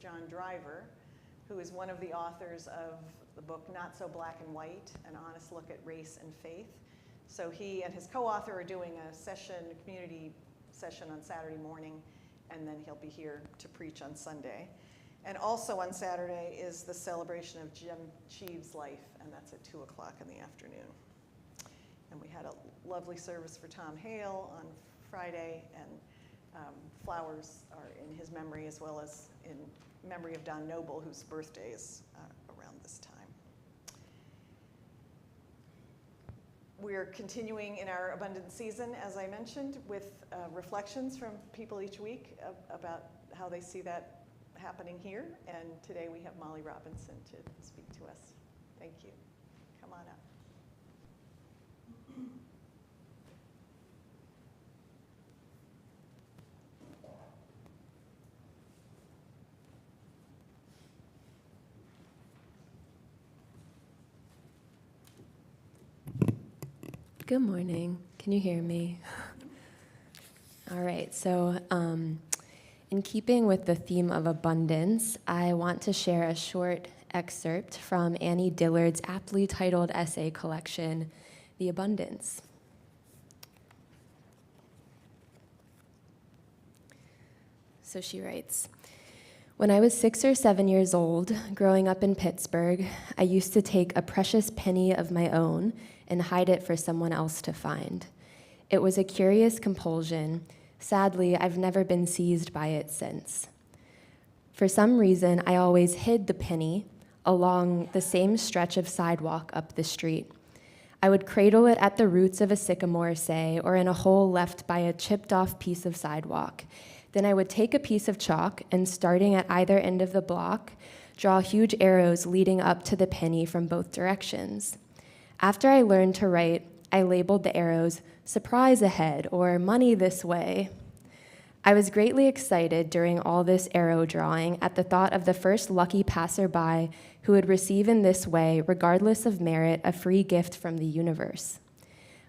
John Driver, who is one of the authors of the book Not So Black and White, An Honest Look at Race and Faith. So he and his co-author are doing a community session on Saturday morning, and then he'll be here to preach on Sunday. And also on Saturday is the celebration of Jim Cheeve's life, and that's at 2 o'clock in the afternoon. And we had a lovely service for Tom Hale on Friday, and flowers are in his memory, as well as in memory of Don Noble, whose birthday is around this time. We're continuing in our abundant season, as I mentioned, with reflections from people each week about how they see that happening here. And today we have Molly Robinson to speak to us. Thank you. Come on up. Good morning. Can you hear me? All right, so in keeping with the theme of abundance, I want to share a short excerpt from Annie Dillard's aptly titled essay collection, The Abundance. So she writes, "When I was 6 or 7 years old, growing up in Pittsburgh, I used to take a precious penny of my own and hide it for someone else to find. It was a curious compulsion. Sadly, I've never been seized by it since. For some reason, I always hid the penny along the same stretch of sidewalk up the street. I would cradle it at the roots of a sycamore, say, or in a hole left by a chipped-off piece of sidewalk. Then I would take a piece of chalk and, starting at either end of the block, draw huge arrows leading up to the penny from both directions. After I learned to write, I labeled the arrows, 'Surprise ahead' or 'Money this way.' I was greatly excited during all this arrow drawing at the thought of the first lucky passerby who would receive in this way, regardless of merit, a free gift from the universe.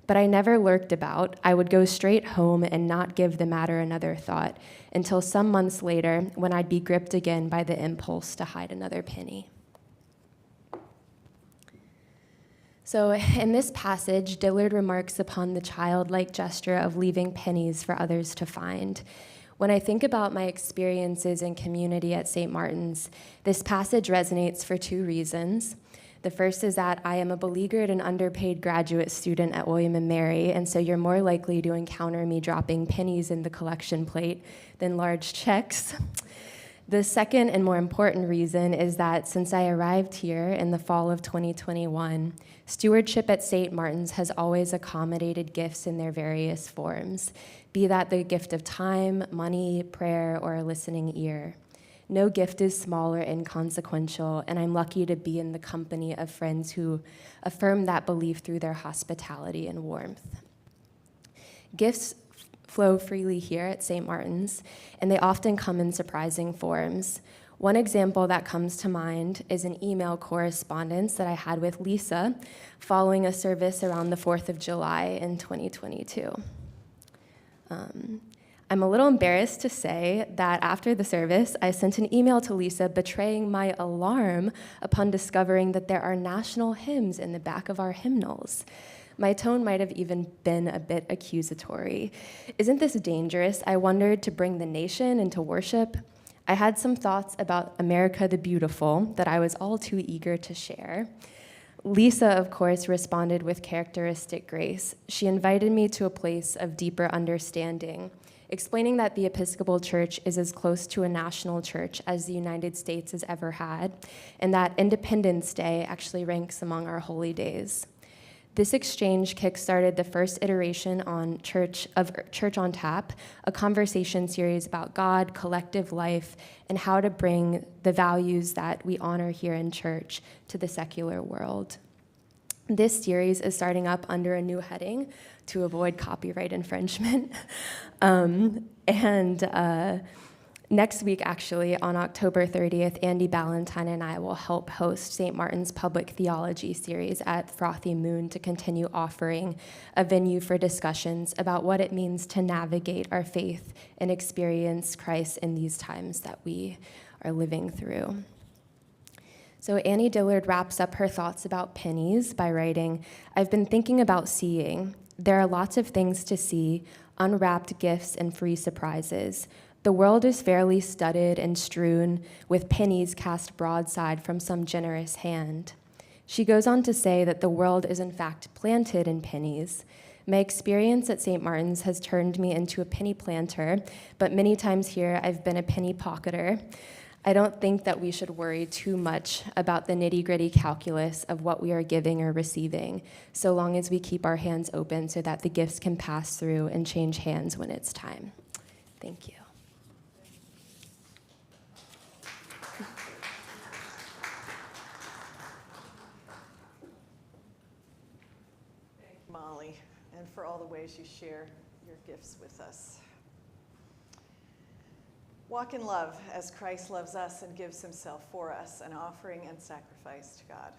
But I never lurked about. I would go straight home and not give the matter another thought until some months later, when I'd be gripped again by the impulse to hide another penny." So in this passage, Dillard remarks upon the childlike gesture of leaving pennies for others to find. When I think about my experiences in community at St. Martin's, this passage resonates for two reasons. The first is that I am a beleaguered and underpaid graduate student at William & Mary, and so you're more likely to encounter me dropping pennies in the collection plate than large checks. The second and more important reason is that since I arrived here in the fall of 2021, stewardship at St. Martin's has always accommodated gifts in their various forms, be that the gift of time, money, prayer, or a listening ear. No gift is small or inconsequential, and I'm lucky to be in the company of friends who affirm that belief through their hospitality and warmth. Gifts flow freely here at St. Martin's, and they often come in surprising forms. One example that comes to mind is an email correspondence that I had with Lisa following a service around the 4th of July in 2022. I'm a little embarrassed to say that after the service, I sent an email to Lisa betraying my alarm upon discovering that there are national hymns in the back of our hymnals. My tone might have even been a bit accusatory. Isn't this dangerous? I wondered, to bring the nation into worship. I had some thoughts about America the Beautiful that I was all too eager to share. Lisa, of course, responded with characteristic grace. She invited me to a place of deeper understanding, explaining that the Episcopal Church is as close to a national church as the United States has ever had, and that Independence Day actually ranks among our holy days. This exchange kickstarted the first iteration on Church on Tap, a conversation series about God, collective life, and how to bring the values that we honor here in church to the secular world. This series is starting up under a new heading to avoid copyright infringement. Next week, actually, on October 30th, Andy Ballantyne and I will help host St. Martin's Public Theology series at Frothy Moon to continue offering a venue for discussions about what it means to navigate our faith and experience Christ in these times that we are living through. So Annie Dillard wraps up her thoughts about pennies by writing, "I've been thinking about seeing. There are lots of things to see, unwrapped gifts and free surprises. The world is fairly studded and strewn with pennies cast broadside from some generous hand." She goes on to say that the world is in fact planted in pennies. My experience at St. Martin's has turned me into a penny planter, but many times here I've been a penny pocketer. I don't think that we should worry too much about the nitty-gritty calculus of what we are giving or receiving, so long as we keep our hands open so that the gifts can pass through and change hands when it's time. Thank you. Thank you, Molly, and for all the ways you share your gifts with us. Walk in love as Christ loves us and gives himself for us, an offering and sacrifice to God.